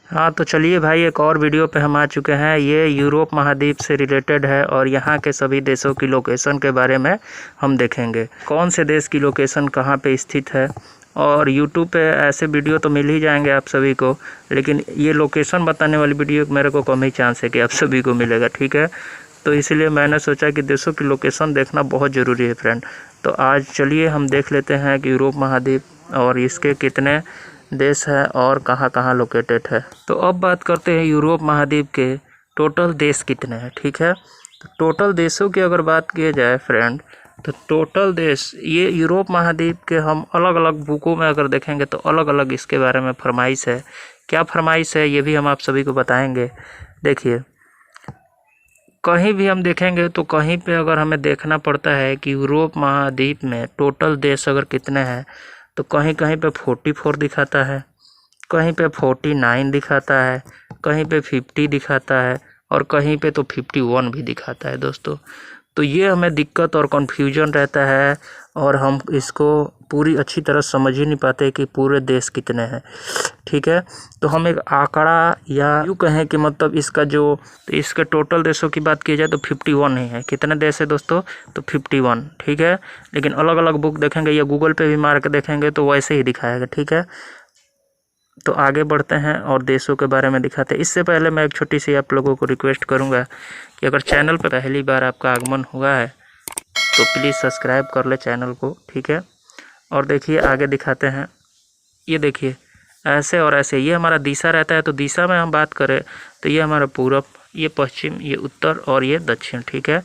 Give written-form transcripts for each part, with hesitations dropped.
हाँ तो चलिए भाई, एक और वीडियो पे हम आ चुके हैं। ये यूरोप महाद्वीप से रिलेटेड है और यहाँ के सभी देशों की लोकेशन के बारे में हम देखेंगे। कौन से देश की लोकेशन कहाँ पे स्थित है। और यूट्यूब पे ऐसे वीडियो तो मिल ही जाएंगे आप सभी को, लेकिन ये लोकेशन बताने वाली वीडियो मेरे को कम ही चांस है कि आप सभी को मिलेगा, ठीक है। तो इसलिए मैंने सोचा कि देशों की लोकेशन देखना बहुत ज़रूरी है फ्रेंड। तो आज चलिए हम देख लेते हैं कि यूरोप महाद्वीप और इसके कितने देश है और कहाँ कहाँ लोकेटेड है। तो अब बात करते हैं यूरोप महाद्वीप के टोटल देश कितने हैं, ठीक है। तो टोटल देशों की अगर बात की जाए फ्रेंड, तो टोटल देश ये यूरोप महाद्वीप के हम अलग अलग बुकों में अगर देखेंगे तो अलग अलग इसके बारे में फरमाइश है। क्या फरमाइश है ये भी हम आप सभी को बताएंगे। देखिए, कहीं भी हम देखेंगे तो कहीं पे अगर हमें देखना पड़ता है कि यूरोप महाद्वीप में टोटल देश अगर कितने हैं, तो कहीं कहीं पे 44 दिखाता है, कहीं पे 49 दिखाता है, कहीं पे 50 दिखाता है और कहीं पे तो 51 भी दिखाता है दोस्तों। तो ये हमें दिक्कत और कन्फ्यूजन रहता है और हम इसको पूरी अच्छी तरह समझ ही नहीं पाते कि पूरे देश कितने हैं, ठीक है। तो हम एक आंकड़ा या यूँ कहें कि मतलब इसका जो तो इसके टोटल देशों की बात की जाए तो 51 ही है। कितने देश है दोस्तों? तो 51, ठीक है। लेकिन अलग अलग बुक देखेंगे या गूगल पे भी मार के देखेंगे तो वैसे ही दिखाएगा, ठीक है। तो आगे बढ़ते हैं और देशों के बारे में दिखाते हैं। इससे पहले मैं एक छोटी सी आप लोगों को रिक्वेस्ट करूंगा कि अगर चैनल पर पहली बार आपका आगमन हुआ है तो प्लीज़ सब्सक्राइब कर ले चैनल को, ठीक है। और देखिए आगे दिखाते हैं। ये देखिए ऐसे और ऐसे ये हमारा दिशा रहता है। तो दिशा में हम बात करें तो ये हमारा पूरब, ये पश्चिम, ये उत्तर और ये दक्षिण, ठीक है।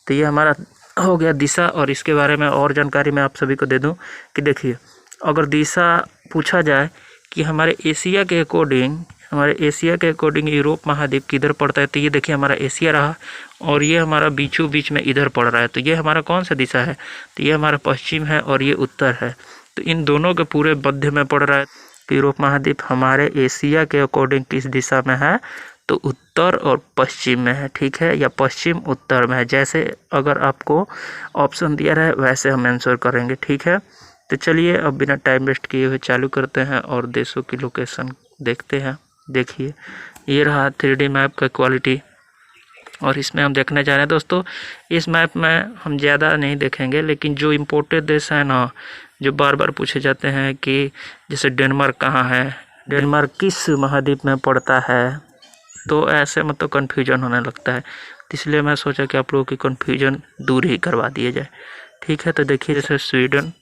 तो ये हमारा हो गया दिशा। और इसके बारे में और जानकारी मैं आप सभी को दे दूं कि देखिए, अगर दिशा पूछा जाए कि हमारे एशिया के अकॉर्डिंग यूरोप महाद्वीप किधर पड़ता है, तो ये देखिए हमारा एशिया रहा और ये हमारा बीचों बीच में इधर पड़ रहा है। तो ये हमारा कौन सा दिशा है? तो ये हमारा पश्चिम है और ये उत्तर है। तो इन दोनों के पूरे मध्य में पड़ रहा है। तो यूरोप महाद्वीप हमारे एशिया के अकॉर्डिंग किस दिशा में है? तो उत्तर और पश्चिम में है, ठीक है, या पश्चिम उत्तर में है। जैसे अगर आपको ऑप्शन दिया रहे वैसे हम आंसर करेंगे, ठीक है। तो चलिए अब बिना टाइम वेस्ट किए हुए चालू करते हैं और देशों की लोकेशन देखते हैं। देखिए ये रहा 3D मैप का क्वालिटी और इसमें हम देखने जा रहे हैं दोस्तों। इस मैप में हम ज़्यादा नहीं देखेंगे, लेकिन जो इम्पोर्टेंट देश हैं ना, जो बार बार पूछे जाते हैं कि जैसे डेनमार्क कहाँ है, डेनमार्क किस महाद्वीप में पड़ता है, तो ऐसे मतलब कन्फ्यूजन होने लगता है। तो इसलिए मैं सोचा कि आप लोगों की कन्फ्यूजन दूर ही करवा दिया जाए, ठीक है। तो देखिए जैसे स्वीडन,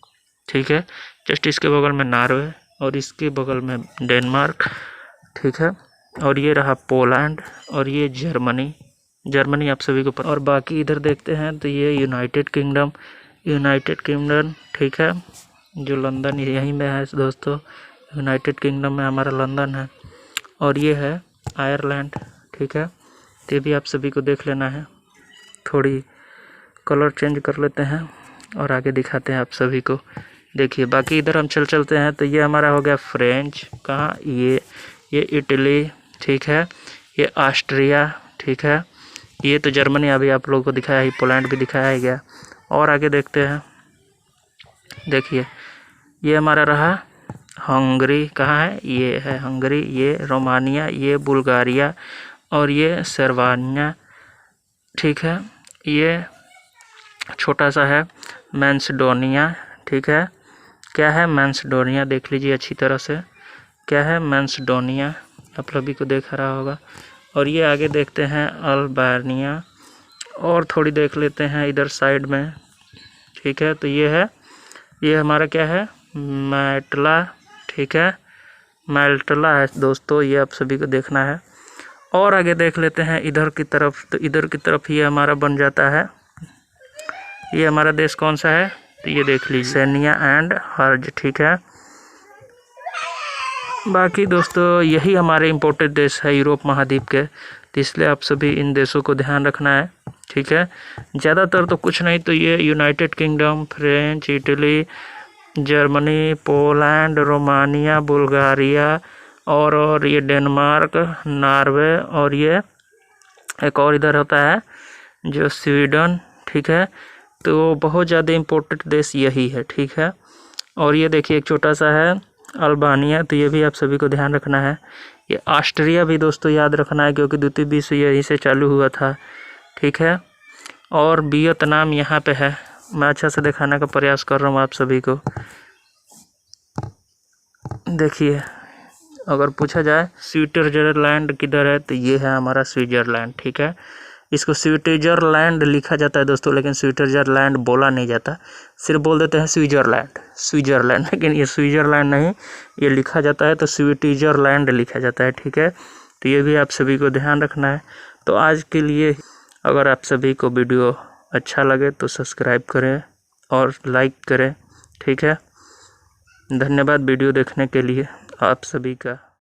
ठीक है, जस्ट इसके बगल में नॉर्वे और इसके बगल में डेनमार्क, ठीक है। और ये रहा पोलैंड और ये जर्मनी आप सभी को पता। और बाकी इधर देखते हैं तो ये यूनाइटेड किंगडम, ठीक है, जो लंदन यहीं में है दोस्तों। यूनाइटेड किंगडम में हमारा लंदन है। और ये है आयरलैंड, ठीक है। तो ये भी आप सभी को देख लेना है। थोड़ी कलर चेंज कर लेते हैं और आगे दिखाते हैं आप सभी को। देखिए बाकी इधर हम चलते हैं। तो ये हमारा हो गया फ्रेंच, कहाँ, ये इटली, ठीक है, ये ऑस्ट्रिया, ठीक है, ये तो जर्मनी अभी आप लोगों को दिखाया ही, पोलैंड भी दिखाया ही गया। और आगे देखते हैं। देखिए ये हमारा रहा हंगरी, कहाँ है, ये है हंगरी, ये रोमानिया, ये बुल्गारिया और ये सर्बानिया, ठीक है। ये छोटा सा है मैसेडोनिया, ठीक है। क्या है? मैसेडोनिया, देख लीजिए अच्छी तरह से, क्या है? मैसेडोनिया, आप सभी को देख रहा होगा। और ये आगे देखते हैं अल्बानिया और थोड़ी देख लेते हैं इधर साइड में, ठीक है। तो ये है, ये हमारा क्या है? मैल्टा, ठीक है, मैल्टा है दोस्तों, ये आप सभी को देखना है। और आगे देख लेते हैं इधर की तरफ। तो इधर की तरफ ये हमारा बन जाता है, ये हमारा देश कौन सा है? तो ये देख लीजिए सेनिया एंड हर्ज, ठीक है। बाकी दोस्तों यही हमारे इम्पोर्टेंट देश है यूरोप महाद्वीप के। तो इसलिए आप सभी इन देशों को ध्यान रखना है, ठीक है। ज़्यादातर तो कुछ नहीं, तो ये United kingdom, French, Italy, Germany, Poland, Romania, Bulgaria और ये डेनमार्क, नॉर्वे और ये एक और इधर होता है जो स्वीडन, ठीक है। तो बहुत ज़्यादा इम्पोर्टेंट देश यही है, ठीक है। और ये देखिए एक छोटा सा है अल्बानिया, तो ये भी आप सभी को ध्यान रखना है। ये ऑस्ट्रिया भी दोस्तों याद रखना है, क्योंकि द्वितीय विश्व यहीं से चालू हुआ था, ठीक है। और वियतनाम यहाँ पे है। मैं अच्छा से दिखाने का प्रयास कर रहा हूँ आप सभी को। देखिए, अगर पूछा जाए स्विट्जरलैंड किधर है, तो ये है हमारा स्विट्जरलैंड, ठीक है। इसको स्विट्जरलैंड लिखा जाता है दोस्तों, लेकिन स्विट्जरलैंड बोला नहीं जाता, सिर्फ बोल देते हैं स्विट्जरलैंड, लेकिन ये स्विट्जरलैंड नहीं, ये लिखा जाता है तो स्विट्जरलैंड लिखा जाता है, ठीक है। तो ये भी आप सभी को ध्यान रखना है। तो आज के लिए, अगर आप सभी को वीडियो अच्छा लगे तो सब्सक्राइब करें और लाइक करें, ठीक है। धन्यवाद वीडियो देखने के लिए आप सभी का।